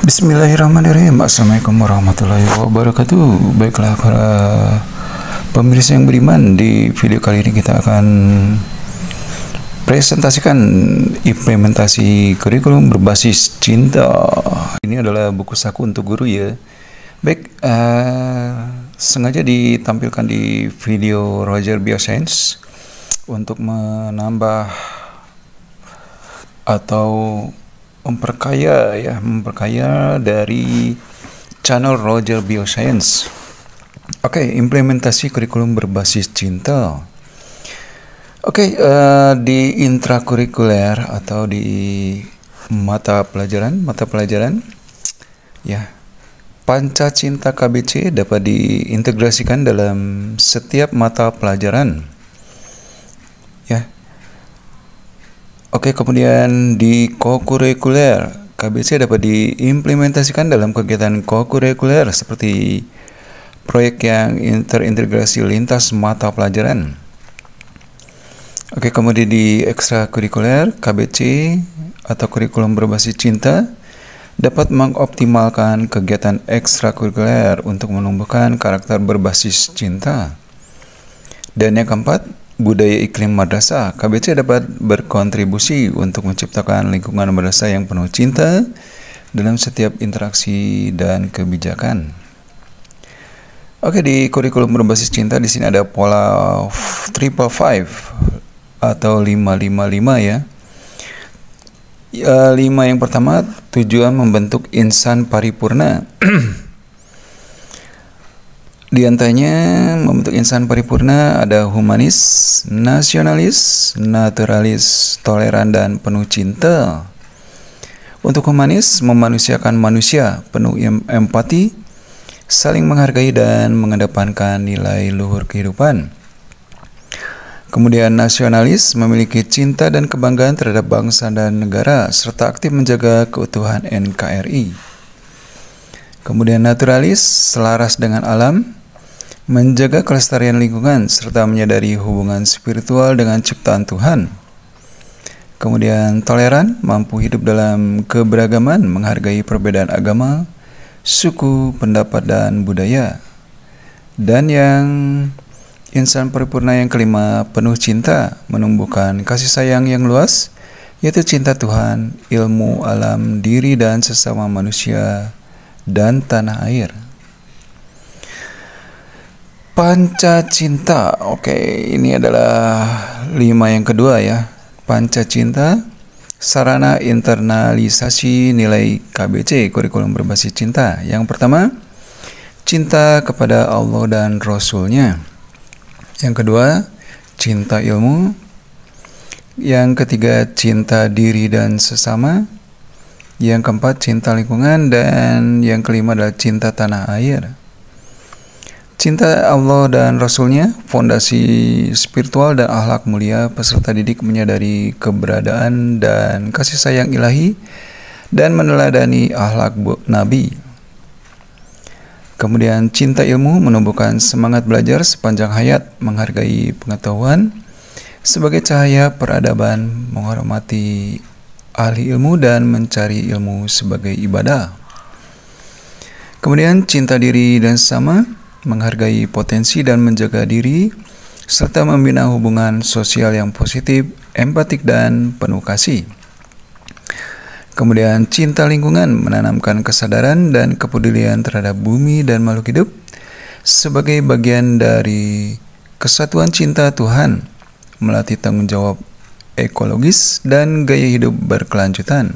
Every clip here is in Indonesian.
Bismillahirrahmanirrahim. Assalamualaikum warahmatullahi wabarakatuh. Baiklah para pemirsa yang beriman, di video kali ini kita akan presentasikan implementasi kurikulum berbasis cinta. Ini adalah buku saku untuk guru ya. Baik, sengaja ditampilkan di video Roger Bioscience untuk menambah atau memperkaya dari channel Roger Bioscience. Oke, implementasi kurikulum berbasis cinta. Di intrakurikuler atau di mata pelajaran ya, Panca Cinta KBC dapat diintegrasikan dalam setiap mata pelajaran ya. Kemudian di kokurikuler, KBC dapat diimplementasikan dalam kegiatan kokurikuler seperti proyek yang terintegrasi lintas mata pelajaran. Kemudian di ekstrakurikuler, KBC atau kurikulum berbasis cinta dapat mengoptimalkan kegiatan ekstrakurikuler untuk menumbuhkan karakter berbasis cinta. Dan yang keempat, budaya iklim madrasah, KBC dapat berkontribusi untuk menciptakan lingkungan madrasah yang penuh cinta dalam setiap interaksi dan kebijakan. Di kurikulum berbasis cinta di sini ada pola 555 atau 555 ya. 5 yang pertama, tujuan membentuk insan paripurna. Di antaranya membentuk insan paripurna ada humanis, nasionalis, naturalis, toleran, dan penuh cinta. Untuk humanis, memanusiakan manusia, penuh empati, saling menghargai dan mengedepankan nilai luhur kehidupan. Kemudian nasionalis, memiliki cinta dan kebanggaan terhadap bangsa dan negara, serta aktif menjaga keutuhan NKRI. Kemudian naturalis, selaras dengan alam, menjaga kelestarian lingkungan, serta menyadari hubungan spiritual dengan ciptaan Tuhan. Kemudian toleran, mampu hidup dalam keberagaman, menghargai perbedaan agama, suku, pendapat, dan budaya. Dan yang insan paripurna yang kelima, penuh cinta, menumbuhkan kasih sayang yang luas, yaitu cinta Tuhan, ilmu, alam, diri, dan sesama manusia, dan tanah air. Panca Cinta, ini adalah 5 yang kedua ya. Panca Cinta, sarana internalisasi nilai KBC, kurikulum berbasis cinta. Yang pertama, cinta kepada Allah dan Rasul-Nya. Yang kedua, cinta ilmu. Yang ketiga, cinta diri dan sesama. Yang keempat, cinta lingkungan. Dan yang kelima adalah cinta tanah air. Cinta Allah dan Rasul-Nya, fondasi spiritual dan akhlak mulia. Peserta didik menyadari keberadaan dan kasih sayang ilahi dan meneladani akhlak Nabi. Kemudian cinta ilmu, menumbuhkan semangat belajar sepanjang hayat, menghargai pengetahuan sebagai cahaya peradaban, menghormati ahli ilmu dan mencari ilmu sebagai ibadah. Kemudian cinta diri dan sesama, menghargai potensi dan menjaga diri, serta membina hubungan sosial yang positif, empatik, dan penuh kasih. Kemudian cinta lingkungan, menanamkan kesadaran dan kepedulian terhadap bumi dan makhluk hidup sebagai bagian dari kesatuan cinta Tuhan, melatih tanggung jawab ekologis dan gaya hidup berkelanjutan.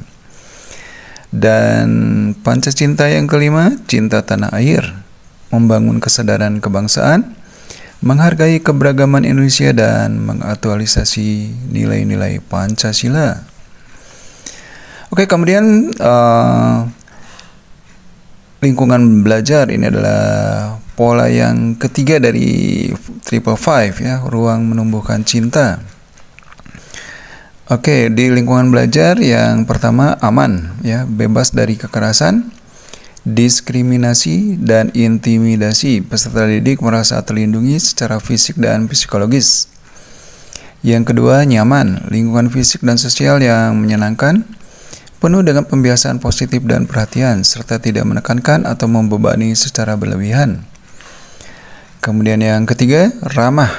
Dan panca cinta yang kelima, cinta tanah air, membangun kesadaran kebangsaan, menghargai keberagaman Indonesia, dan mengaktualisasi nilai-nilai Pancasila. Kemudian lingkungan belajar, ini adalah pola yang ketiga dari 555 ya, ruang menumbuhkan cinta. Di lingkungan belajar yang pertama, aman ya, bebas dari kekerasan, diskriminasi, dan intimidasi. Peserta didik merasa terlindungi secara fisik dan psikologis. Yang kedua, nyaman, lingkungan fisik dan sosial yang menyenangkan. penuh dengan pembiasaan positif dan perhatian, serta tidak menekankan atau membebani secara berlebihan. Kemudian yang ketiga, ramah.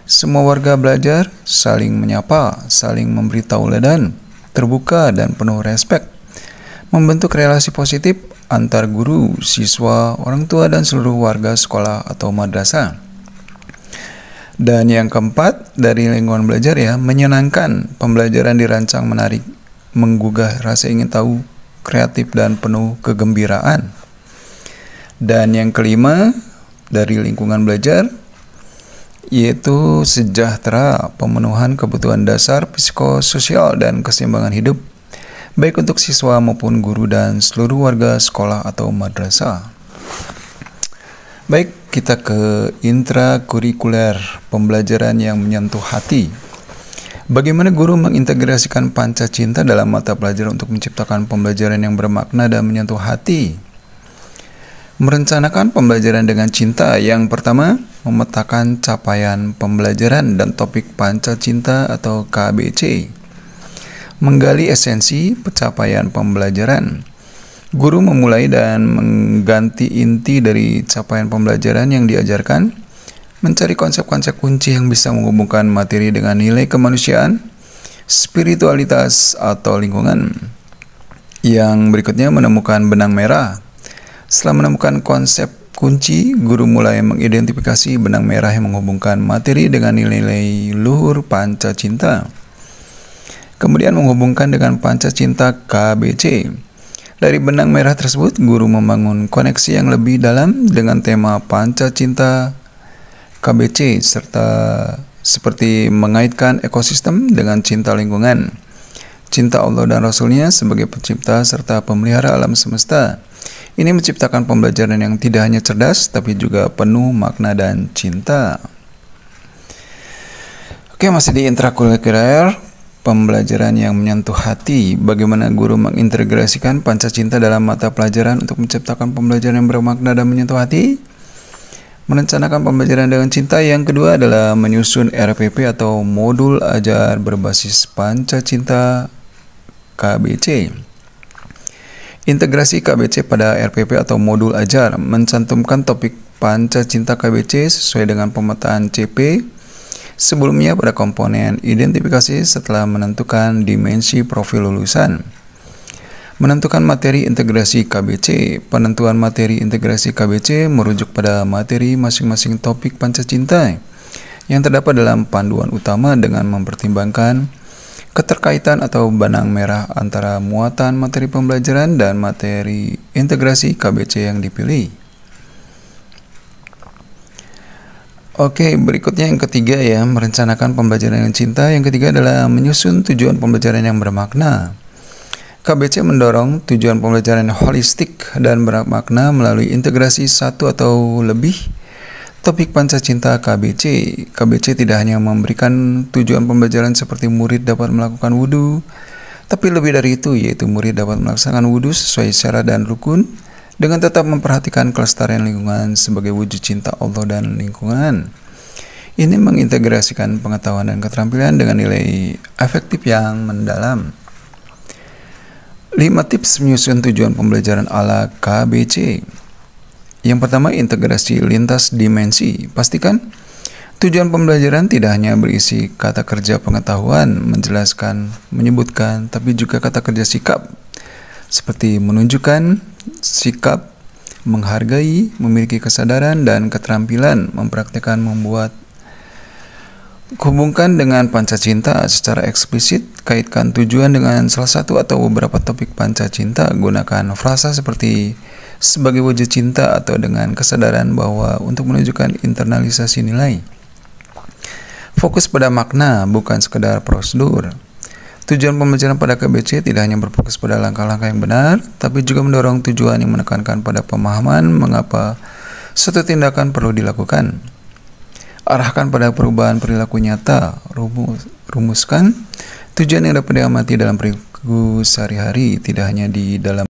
Semua warga belajar saling menyapa, saling memberi tauladan, terbuka dan penuh respek, membentuk relasi positif antar guru, siswa, orang tua, dan seluruh warga sekolah atau madrasah. Dan yang keempat, dari lingkungan belajar ya, menyenangkan. Pembelajaran dirancang menarik, menggugah rasa ingin tahu, kreatif, dan penuh kegembiraan. Dan yang kelima, dari lingkungan belajar, yaitu sejahtera, pemenuhan kebutuhan dasar psikososial dan keseimbangan hidup, baik untuk siswa maupun guru dan seluruh warga sekolah atau madrasah. Baik, kita ke intrakurikuler, pembelajaran yang menyentuh hati. Bagaimana guru mengintegrasikan panca cinta dalam mata pelajaran untuk menciptakan pembelajaran yang bermakna dan menyentuh hati? Merencanakan pembelajaran dengan cinta. Yang pertama, memetakan capaian pembelajaran dan topik panca cinta atau KBC. Menggali esensi pencapaian pembelajaran. Guru memulai dan mengganti inti dari capaian pembelajaran yang diajarkan, mencari konsep-konsep kunci yang bisa menghubungkan materi dengan nilai kemanusiaan, spiritualitas, atau lingkungan. Yang berikutnya, menemukan benang merah. Setelah menemukan konsep kunci, guru mulai mengidentifikasi benang merah yang menghubungkan materi dengan nilai-nilai luhur panca cinta. Kemudian menghubungkan dengan panca cinta KBC. Dari benang merah tersebut, guru membangun koneksi yang lebih dalam dengan tema panca cinta KBC, serta seperti mengaitkan ekosistem dengan cinta lingkungan, cinta Allah dan Rasul-Nya sebagai pencipta serta pemelihara alam semesta. Ini menciptakan pembelajaran yang tidak hanya cerdas, tapi juga penuh makna dan cinta. Oke, masih di intrakurikuler, pembelajaran yang menyentuh hati. Bagaimana guru mengintegrasikan panca cinta dalam mata pelajaran untuk menciptakan pembelajaran yang bermakna dan menyentuh hati? Merencanakan pembelajaran dengan cinta. Yang kedua adalah menyusun RPP atau modul ajar berbasis panca cinta KBC. Integrasi KBC pada RPP atau modul ajar, mencantumkan topik panca cinta KBC sesuai dengan pemetaan CP sebelumnya pada komponen identifikasi setelah menentukan dimensi profil lulusan. Menentukan materi integrasi KBC. Penentuan materi integrasi KBC merujuk pada materi masing-masing topik panca cinta yang terdapat dalam panduan utama dengan mempertimbangkan keterkaitan atau benang merah antara muatan materi pembelajaran dan materi integrasi KBC yang dipilih. Oke, berikutnya yang ketiga ya, merencanakan pembelajaran yang cinta. Yang ketiga adalah menyusun tujuan pembelajaran yang bermakna. KBC mendorong tujuan pembelajaran yang holistik dan bermakna melalui integrasi satu atau lebih topik panca cinta KBC. KBC tidak hanya memberikan tujuan pembelajaran seperti murid dapat melakukan wudhu, tapi lebih dari itu, yaitu murid dapat melaksanakan wudhu sesuai syarat dan rukun, dengan tetap memperhatikan kelestarian lingkungan sebagai wujud cinta Allah dan lingkungan. Ini mengintegrasikan pengetahuan dan keterampilan dengan nilai afektif yang mendalam. 5 tips menyusun tujuan pembelajaran ala KBC. Yang pertama, integrasi lintas dimensi. Pastikan tujuan pembelajaran tidak hanya berisi kata kerja pengetahuan, menjelaskan, menyebutkan, tapi juga kata kerja sikap, seperti menunjukkan sikap, menghargai, memiliki kesadaran dan keterampilan, mempraktikkan, membuat. Hubungkan dengan panca cinta secara eksplisit, kaitkan tujuan dengan salah satu atau beberapa topik panca cinta, gunakan frasa seperti sebagai wujud cinta atau dengan kesadaran bahwa untuk menunjukkan internalisasi nilai. Fokus pada makna, bukan sekedar prosedur. Tujuan pembelajaran pada KBC tidak hanya berfokus pada langkah-langkah yang benar, tapi juga mendorong tujuan yang menekankan pada pemahaman mengapa suatu tindakan perlu dilakukan. Arahkan pada perubahan perilaku nyata. Rumuskan tujuan yang dapat diamati dalam perilaku sehari-hari, tidak hanya di dalam